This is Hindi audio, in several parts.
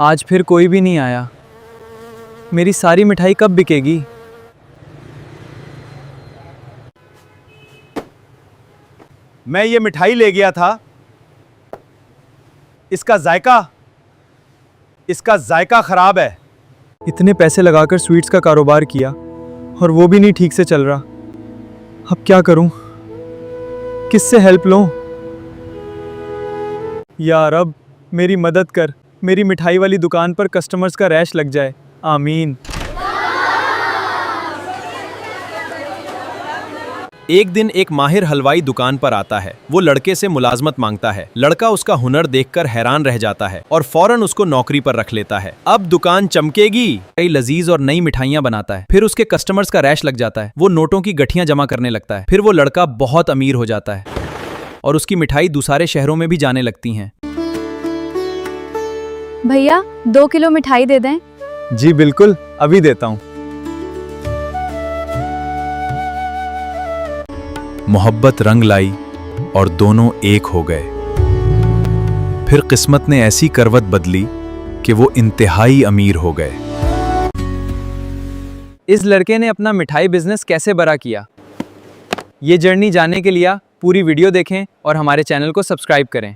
आज फिर कोई भी नहीं आया। मेरी सारी मिठाई कब बिकेगी? मैं ये मिठाई ले गया था, इसका जायका खराब है। इतने पैसे लगाकर स्वीट्स का कारोबार किया और वो भी नहीं ठीक से चल रहा। अब क्या करूं? किससे हेल्प लूं? यार अब मेरी मदद कर, मेरी मिठाई वाली दुकान पर कस्टमर्स का रैश लग जाए। आमीन। एक दिन एक माहिर हलवाई दुकान पर आता है। वो लड़के से मुलाजमत मांगता है। लड़का उसका हुनर देखकर हैरान रह जाता है और फौरन उसको नौकरी पर रख लेता है। अब दुकान चमकेगी। कई लजीज और नई मिठाइयां बनाता है। फिर उसके कस्टमर्स का रैश लग जाता है। वो नोटों की गठियां जमा करने लगता है। फिर वो लड़का बहुत अमीर हो जाता है और उसकी मिठाई दूसरे शहरों में भी जाने लगती हैं। भैया 2 किलो मिठाई दे दें। जी बिल्कुल, अभी देता हूँ। मोहब्बत रंग लाई और दोनों एक हो गए। फिर किस्मत ने ऐसी करवट बदली कि वो इंतहाई अमीर हो गए। इस लड़के ने अपना मिठाई बिजनेस कैसे बड़ा किया, ये जर्नी जानने के लिए पूरी वीडियो देखें और हमारे चैनल को सब्सक्राइब करें।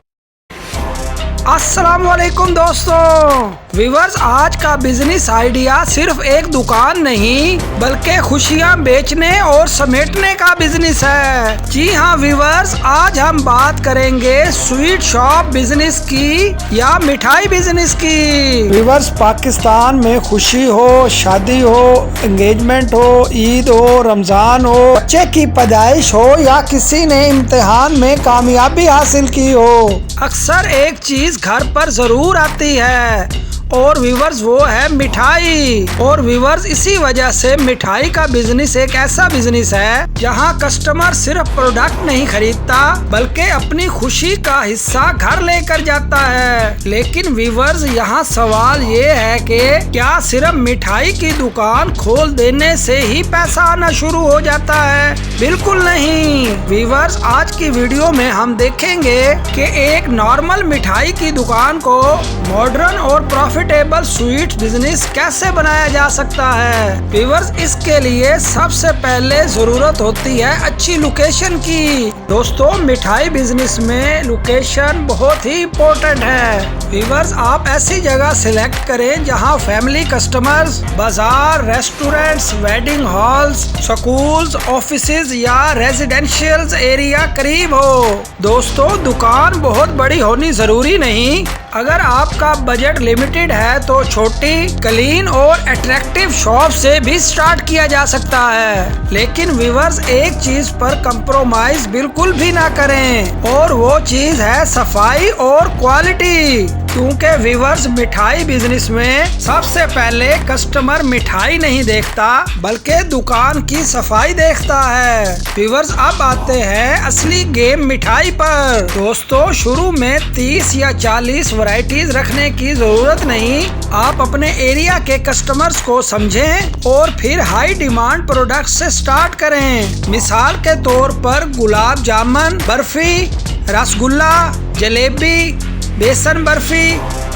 अस्सलामुअलैकुम दोस्तों व्यूअर्स, आज का बिजनेस आइडिया सिर्फ एक दुकान नहीं बल्कि खुशियां बेचने और समेटने का बिजनेस है। जी हाँ व्यूअर्स, आज हम बात करेंगे स्वीट शॉप बिजनेस की या मिठाई बिजनेस की। व्यूअर्स, पाकिस्तान में खुशी हो, शादी हो, एंगेजमेंट हो, ईद हो, रमजान हो, बच्चे की पैदाइश हो या किसी ने इम्तिहान में कामयाबी हासिल की हो, अक्सर एक चीज घर पर जरूर आती है और व्यूवर्स वो है मिठाई। और व्यूवर्स, इसी वजह से मिठाई का बिजनेस एक ऐसा बिजनेस है जहां कस्टमर सिर्फ प्रोडक्ट नहीं खरीदता बल्कि अपनी खुशी का हिस्सा घर लेकर जाता है। लेकिन व्यूवर्स, यहां सवाल ये है कि क्या सिर्फ मिठाई की दुकान खोल देने से ही पैसा आना शुरू हो जाता है? बिल्कुल नहीं व्यूवर्स, आज की वीडियो में हम देखेंगे कि एक नॉर्मल मिठाई की दुकान को मॉडर्न और प्रॉफिटेबल स्वीट बिजनेस कैसे बनाया जा सकता है। व्यूअर्स, इसके लिए सबसे पहले जरूरत होती है अच्छी लोकेशन की। दोस्तों, मिठाई बिजनेस में लोकेशन बहुत ही इम्पोर्टेंट है। व्यूअर्स, आप ऐसी जगह सिलेक्ट करें जहां फैमिली कस्टमर्स, बाजार, restaurants, wedding halls, schools, offices या रेजिडेंशियल एरिया करीब हो। दोस्तों, दुकान बहुत बड़ी होनी जरूरी नहीं। अगर आपका बजट लिमिटेड है तो छोटी, क्लीन और अट्रैक्टिव शॉप से भी स्टार्ट किया जा सकता है। लेकिन व्यूअर्स, एक चीज पर कंप्रोमाइज बिल्कुल भी ना करें और वो चीज है सफाई और क्वालिटी। क्योंकि व्यूअर्स, मिठाई बिजनेस में सबसे पहले कस्टमर मिठाई नहीं देखता बल्कि दुकान की सफाई देखता है। व्यूअर्स, अब आते हैं असली गेम मिठाई पर। दोस्तों, शुरू में 30 या 40 वैरायटीज रखने की जरूरत नहीं। आप अपने एरिया के कस्टमर्स को समझें और फिर हाई डिमांड प्रोडक्ट से स्टार्ट करें। मिसाल के तौर पर गुलाब जामुन, बर्फी, रसगुल्ला, जलेबी, बेसन बर्फी,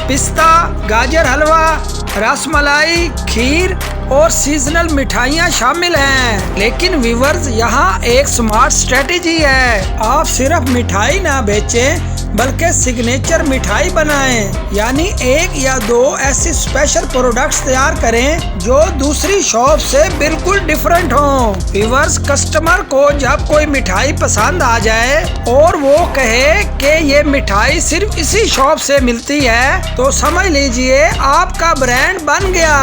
पिस्ता, गाजर हलवा, रसमलाई, खीर और सीजनल मिठाइयाँ शामिल हैं। लेकिन व्यूअर्स, यहाँ एक स्मार्ट स्ट्रेटेजी है। आप सिर्फ मिठाई ना बेचें बल्कि सिग्नेचर मिठाई बनाएं, यानी 1 या 2 ऐसी स्पेशल प्रोडक्ट्स तैयार करें जो दूसरी शॉप से बिल्कुल डिफरेंट हों। व्यूअर्स, कस्टमर को जब कोई मिठाई पसंद आ जाए और वो कहे कि ये मिठाई सिर्फ इसी शॉप से मिलती है तो समझ लीजिए आपका ब्रांड बन गया।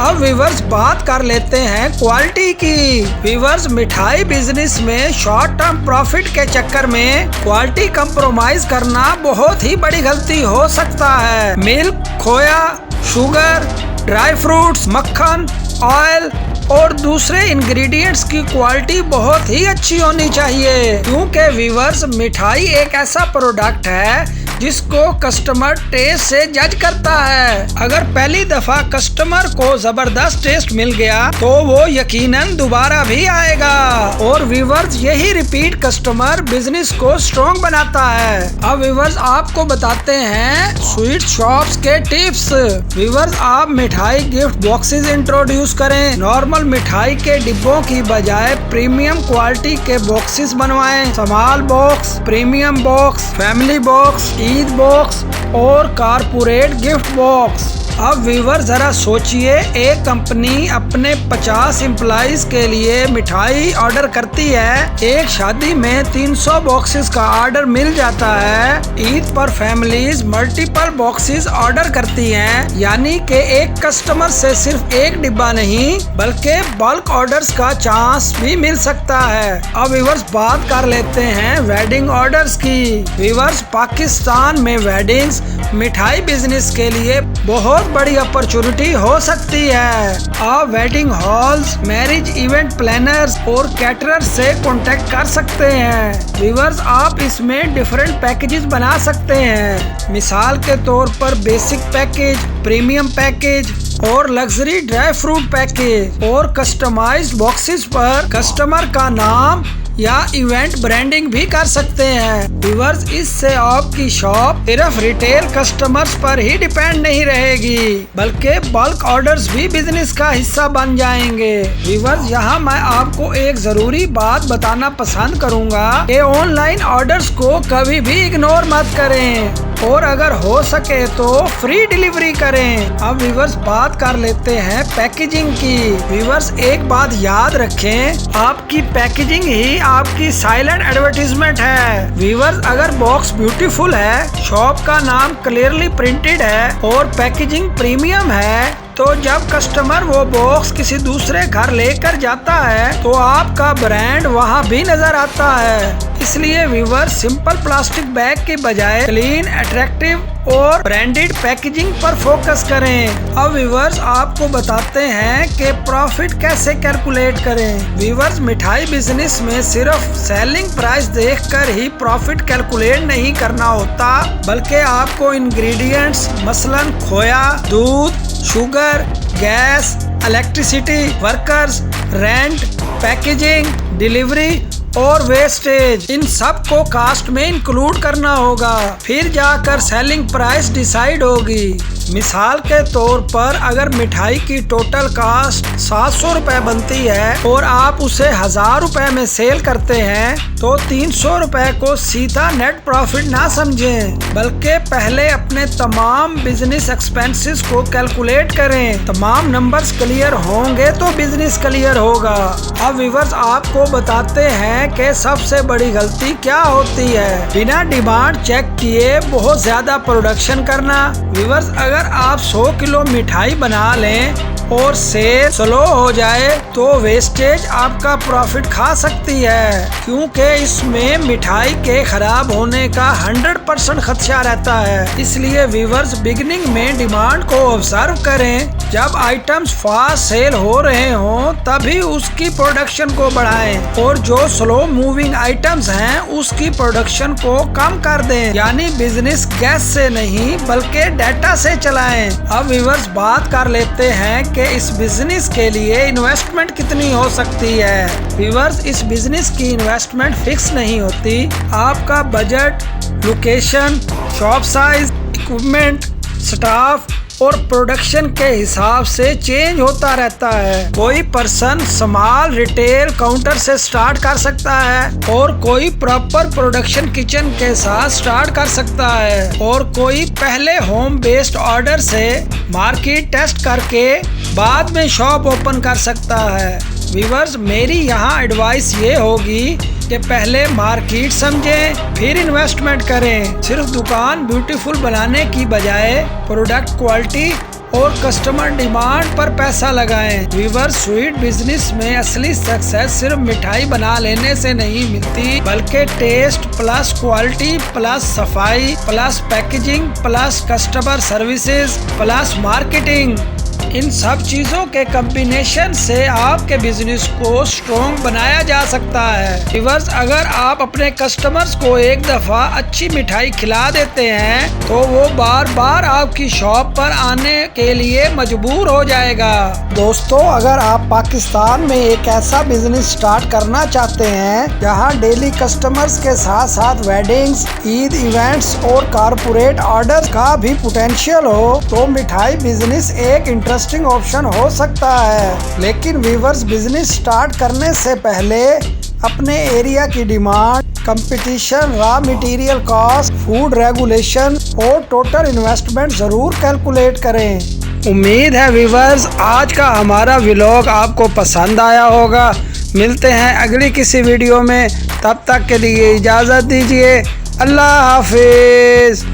अब व्यूअर्स, बात कर लेते हैं क्वालिटी की। व्यूअर्स, मिठाई बिजनेस में शॉर्ट टर्म प्रॉफिट के चक्कर में क्वालिटी कंप्रोमाइज करना बहुत ही बड़ी गलती हो सकता है। मिल्क, खोया, शुगर, ड्राई फ्रूट्स, मक्खन, ऑयल और दूसरे इंग्रेडिएंट्स की क्वालिटी बहुत ही अच्छी होनी चाहिए। क्योंकि व्यूअर्स, मिठाई एक ऐसा प्रोडक्ट है जिसको कस्टमर टेस्ट से जज करता है। अगर पहली दफा कस्टमर को जबरदस्त टेस्ट मिल गया तो वो यकीनन दोबारा भी आएगा। और व्यूअर्स, यही रिपीट कस्टमर बिजनेस को स्ट्रॉन्ग बनाता है। अब व्यूअर्स आपको बताते हैं स्वीट शॉप्स के टिप्स। व्यूअर्स, आप मिठाई गिफ्ट बॉक्सेस इंट्रोड्यूस करें। नॉर्मल मिठाई के डिब्बों की बजाय प्रीमियम क्वालिटी के बॉक्सेस बनवाएं। Small box, premium box, family box, Eid box और कारपोरेट गिफ्ट बॉक्स। अब व्यूअर जरा सोचिए, एक कंपनी अपने 50 एम्प्लॉइज के लिए मिठाई ऑर्डर करती है। एक शादी में 300 बॉक्सेस का ऑर्डर मिल जाता है। ईद पर फैमिलीज मल्टीपल बॉक्सेस ऑर्डर करती हैं, यानी कि एक कस्टमर से सिर्फ एक डिब्बा नहीं बल्कि बल्क ऑर्डर्स का चांस भी मिल सकता है। अब व्यूअर्स बात कर लेते हैं वेडिंग ऑर्डर्स की। व्यूअर्स, पाकिस्तान में वेडिंग्स मिठाई बिजनेस के लिए बहुत बड़ी अपॉर्चुनिटी हो सकती है। आप wedding halls, marriage event planners और कैटरर्स से कांटेक्ट कर सकते हैं। व्यूअर्स, आप इसमें डिफरेंट पैकेजेस बना सकते हैं। मिसाल के तौर पर बेसिक पैकेज, प्रीमियम पैकेज और लग्जरी ड्राई फ्रूट पैकेज। और कस्टमाइज्ड बॉक्सेस पर कस्टमर का नाम या इवेंट ब्रांडिंग भी कर सकते हैं। व्यूअर्स, इससे आपकी शॉप सिर्फ रिटेल कस्टमर्स पर ही डिपेंड नहीं रहेगी बल्कि बल्क ऑर्डर्स भी बिजनेस का हिस्सा बन जाएंगे। व्यूअर्स, यहाँ मैं आपको एक जरूरी बात बताना पसंद करूँगा कि ऑनलाइन ऑर्डर्स को कभी भी इग्नोर मत करें और अगर हो सके तो फ्री डिलीवरी करें। अब व्यूअर्स बात कर लेते हैं पैकेजिंग की। व्यूअर्स, एक बात याद रखें, आपकी पैकेजिंग ही आपकी साइलेंट एडवर्टीजमेंट है। व्यूअर्स, अगर बॉक्स ब्यूटीफुल है, शॉप का नाम क्लियरली प्रिंटेड है और पैकेजिंग प्रीमियम है, तो जब कस्टमर वो बॉक्स किसी दूसरे घर लेकर जाता है तो आपका ब्रांड वहाँ भी नजर आता है। इसलिए व्यूअर्स, सिंपल प्लास्टिक बैग के बजाय क्लीन, अट्रैक्टिव और ब्रांडेड पैकेजिंग पर फोकस करें। अब व्यूअर्स आपको बताते हैं कि प्रॉफिट कैसे कैलकुलेट करें। व्यूअर्स, मिठाई बिजनेस में सिर्फ सेलिंग प्राइस देखकर ही प्रॉफिट कैलकुलेट नहीं करना होता, बल्कि आपको इंग्रेडिएंट्स मसलन खोया, दूध, sugar, gas, electricity, workers, rent, packaging, delivery और वेस्टेज, इन सब को कास्ट में इंक्लूड करना होगा। फिर जाकर सेलिंग प्राइस डिसाइड होगी। मिसाल के तौर पर अगर मिठाई की टोटल कास्ट 700 रुपए बनती है और आप उसे 1000 रुपए में सेल करते हैं तो 300 रुपए को सीधा नेट प्रॉफिट ना समझें, बल्कि पहले अपने तमाम बिजनेस एक्सपेंसेस को कैलकुलेट करें। तमाम नंबर्स क्लियर होंगे तो बिजनेस क्लियर होगा। अब व्यूअर्स आपको बताते हैं कि सबसे बड़ी गलती क्या होती है। बिना डिमांड चेक किए बहुत ज्यादा प्रोडक्शन करना। व्यूअर्स, अगर आप 100 किलो मिठाई बना लें और सेल स्लो हो जाए तो वेस्टेज आपका प्रॉफिट खा सकती है, क्योंकि इसमें मिठाई के खराब होने का 100% खदशा रहता है। इसलिए व्यूअर्स, बिगिनिंग में डिमांड को ऑब्जर्व करें। जब आइटम्स फास्ट सेल हो रहे हों तभी उसकी प्रोडक्शन को बढ़ाएं और जो स्लो मूविंग आइटम्स हैं उसकी प्रोडक्शन को कम कर दें। यानी बिजनेस गैस से नहीं बल्कि डाटा से चलाएं। अब व्यूअर्स बात कर लेते हैं कि इस बिजनेस के लिए इन्वेस्टमेंट कितनी हो सकती है। व्यूअर्स, इस बिजनेस की इन्वेस्टमेंट फिक्स नहीं होती। आपका budget, location, shop size, equipment, staff और प्रोडक्शन के हिसाब से चेंज होता रहता है। कोई पर्सन स्मॉल रिटेल काउंटर से स्टार्ट कर सकता है और कोई प्रॉपर प्रोडक्शन किचन के साथ स्टार्ट कर सकता है और कोई पहले होम बेस्ड ऑर्डर से मार्केट टेस्ट करके बाद में शॉप ओपन कर सकता है। व्यूअर्स, मेरी यहाँ एडवाइस ये होगी कि पहले मार्केट समझें फिर इन्वेस्टमेंट करें। सिर्फ दुकान ब्यूटीफुल बनाने की बजाय प्रोडक्ट क्वालिटी और कस्टमर डिमांड पर पैसा लगाएं। व्यूअर्स, स्वीट बिजनेस में असली सक्सेस सिर्फ मिठाई बना लेने से नहीं मिलती, बल्कि टेस्ट प्लस क्वालिटी प्लस सफाई plus packaging plus customer services plus marketing इन सब चीजों के कॉम्बिनेशन से आपके बिजनेस को स्ट्रॉन्ग बनाया जा सकता है। व्यूअर्स, अगर आप अपने कस्टमर्स को एक दफा अच्छी मिठाई खिला देते हैं तो वो बार बार आपकी शॉप पर आने के लिए मजबूर हो जाएगा। दोस्तों, अगर आप पाकिस्तान में एक ऐसा बिजनेस स्टार्ट करना चाहते हैं जहां डेली कस्टमर्स के साथ साथ वेडिंग्स, ईद इवेंट्स और कारपोरेट ऑर्डर का भी पोटेंशियल हो तो मिठाई बिजनेस एक इंटरेस्टिंग ऑप्शन हो सकता है। लेकिन व्यूअर्स, बिजनेस स्टार्ट करने से पहले अपने एरिया की demand, competition, raw material cost, food regulation और टोटल इन्वेस्टमेंट जरूर कैलकुलेट करें। उम्मीद है व्यूअर्स, आज का हमारा व्लॉग आपको पसंद आया होगा। मिलते हैं अगली किसी वीडियो में, तब तक के लिए इजाज़त दीजिए। अल्लाह हाफिज।